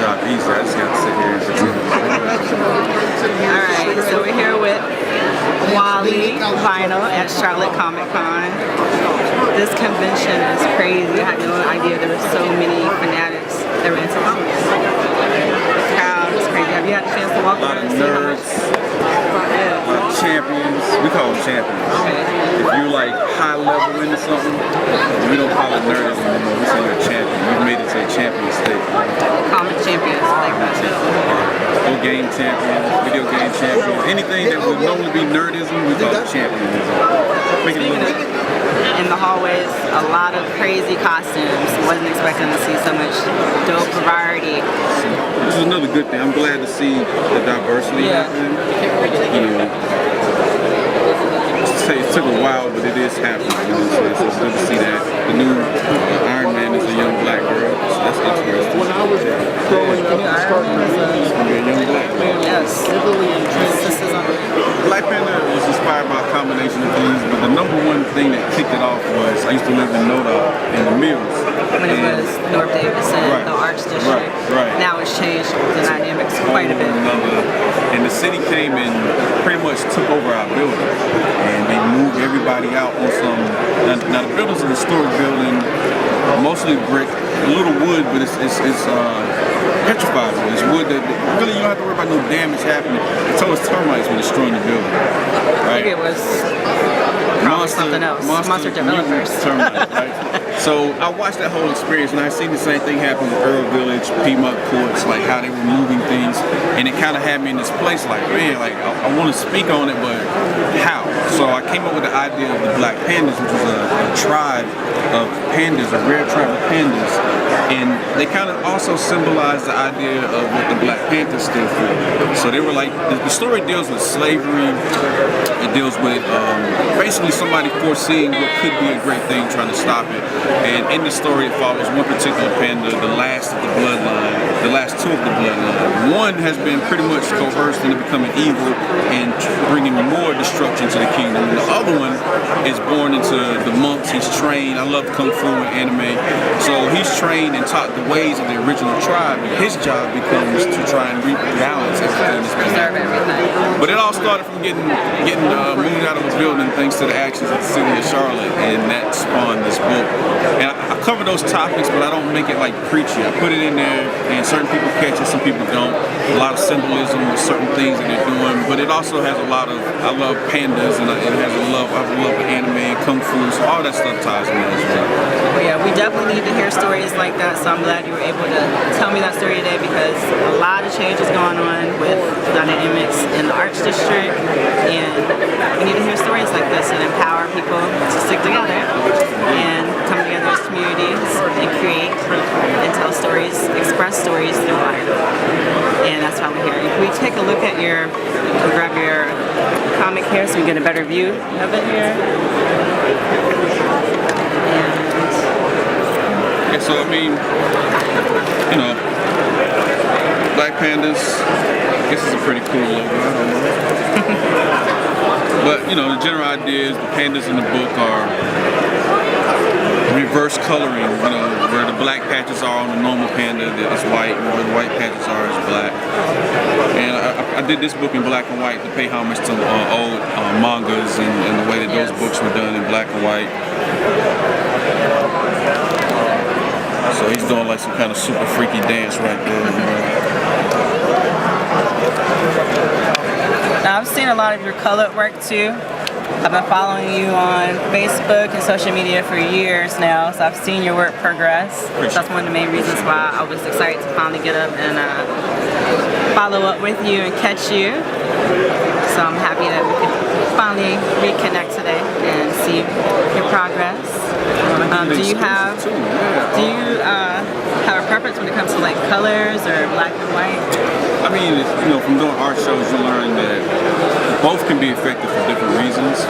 job easy. I just got to sit here and pretend. Alright, so we're here with Wolly Vinyl at Charlotte ComicCon. This convention is crazy. I had no idea there were so many fanatics that were into comics. The crowd is crazy. Have you had a chance to walk around and see how much? Champions, we call them champions. Okay. If you're like high level into something, we don't call it nerdism anymore. We say you're a champion. You've made it to a champion state. Comic champions, like that. Video game champions, video game champions. Anything that would normally be nerdism, we call it championism. In the hallways, a lot of crazy costumes. Wasn't expecting to see so much dope variety. This is another good thing. I'm glad to see the diversity happening. You know, it took a while, but it is happening. You know, so it's good to see that. The new Iron Man is a young black girl, so that's interesting. When I was growing up, It's gonna be a young black girl. Yes. Black Panther was inspired by a combination of things, but the number one thing that kicked it off was I used to live in Noda in the Mills. When it was North Davidson, the Arts District. Right. Now it's changed the dynamics quite a bit. And the city came and pretty much took over our building. And they moved everybody out on some. Now the building's an historic building, mostly brick, a little wood, but it's petrified wood. It's wood that really you don't have to worry about no damage happening. It's always termites when destroying the building. Right? I think it was probably something else. Monster developers. Termites, right? So I watched that whole experience, and I seen the same thing happen with Earl Village, Piedmont Courts, like how they were moving things, and it kind of had me in this place, like man, like I want to speak on it, but how? So I came up with the idea of the Black Pandas, which was a tribe of pandas, a rare tribe of pandas, and they kind of also symbolize the idea of what the Black Panthers stood for. So they were like, the story deals with slavery. It deals with basically somebody foreseeing what could be a great thing, trying to stop it. And in the story, it follows one particular panda, the last of the bloodline, the last two of the bloodline. One has been pretty much coerced into becoming evil and bringing more destruction to the kingdom. And the other one is born into the monks. He's trained. I love kung fu and anime. So he's trained and taught the ways of the original tribe. His job becomes to try and rebalance everything that's been happening. But it all started from getting moved out of the building thanks to the actions of the city of Charlotte, and that spawned this book. And I cover those topics, but I don't make it like preachy. I put it in there, and certain people catch it, some people don't. A lot of symbolism with certain things that they're doing, but it also has a lot of, I love pandas, and it has I love anime, kung fu, so all that stuff ties in there as well. Well, yeah, we definitely need to hear stories like that, so I'm glad you were able to tell me that story today, because a lot of change is going on with the dynamics in the Arts District, and we need to hear stories like this and empower people to stick together and come together as communities and create and tell stories, express stories through art. And that's why we're here. If we take a look at we'll grab your comic here so we get a better view of it here. Yeah, so I mean, you know, Black Pandas, I guess it's a pretty cool logo, I don't know. But, you know, the general idea is the pandas in the book are reverse coloring, you know, where the black patches are on the normal panda that is white, and where the white patches are is black. And I did this book in black and white to pay homage to old mangas and the way that those books were done in black and white. So he's doing like some kind of super freaky dance right there. Now, I've seen a lot of your colored work too. I've been following you on Facebook and social media for years now, so I've seen your work progress. So that's one of the main reasons why I was excited to finally get up and follow up with you and catch you. So I'm happy that we could finally reconnect today and see your progress. Do you have a preference when it comes to like colors or black and white? I mean, you know, from doing art shows, you learn that both can be effective for different reasons.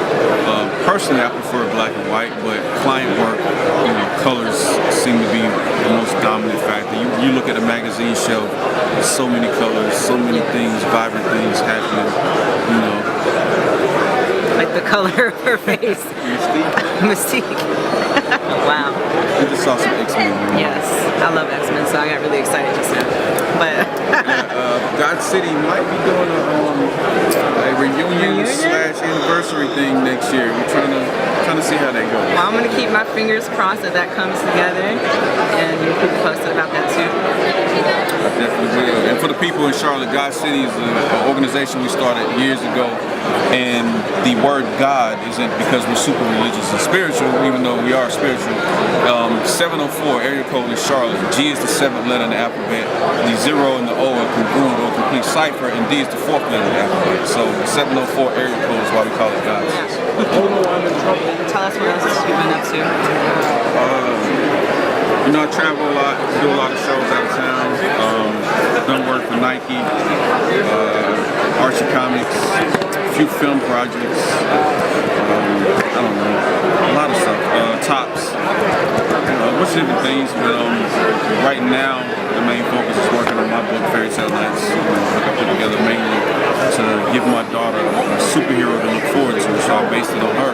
Personally, I prefer black and white, but client work, you know, colors seem to be the most dominant factor. You look at a magazine shelf, there's so many colors, so many things, vibrant things happening, you know. Like the color of her face. Mystique. Wow. I just saw some X-Men. Yes, I love X-Men, so I got really excited just now. but God City might be doing a reunion slash anniversary thing next year. We're trying to see how that goes. well, I'm gonna keep my fingers crossed that that comes together, and you'll keep me posted about that too. Definitely will. And for the people in Charlotte, God City is an organization we started years ago, and the word God isn't because we're super religious and spiritual, even though we are spiritual. 704 area code in Charlotte. G is the 7th letter in the alphabet. The 0 and the O are congruent or complete cipher, and D is the 4th letter in the alphabet. So the 704 area code is why we call it God. Tell us what else you've been up to. You know, I travel a lot, do a lot of shows out of town. Done work for Nike, Archie Comics, a few film projects. I don't know, a lot of stuff. Tops, a bunch of different things. But right now, the main focus is working on my book, Fairy Tale Nights. Book I put together mainly to give my daughter a superhero to look forward to, so I based it on her.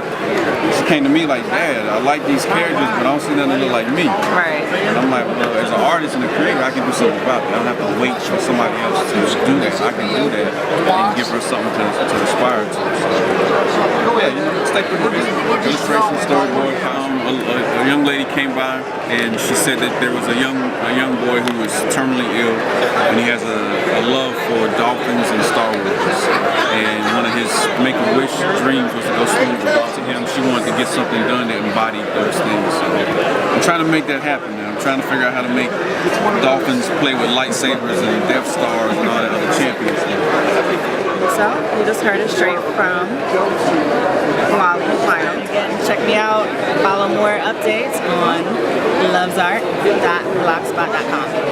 She came to me like, Dad, I like these characters, but I don't see nothing that look like me. Right. And I'm like, well, as an artist and a creator, I can do something about it. I don't have to wait for somebody else to do that. I can do that and give her something to aspire to. So, yeah, you know, stay pretty busy. Illustration, storyboard. A young lady came by and she said that there was a young boy who was terminally ill, and he has a love for dolphins and Star Wars. And one of his make-a-wish dreams was to go swimming with to him. She wanted to get something done that embodied those things. So I'm trying to make that happen now. I'm trying to figure out how to make dolphins play with lightsabers and Death Stars and all that other champions. So you just heard it straight from Wolly V. Again, check me out. Follow more updates on lovesart.blogspot.com.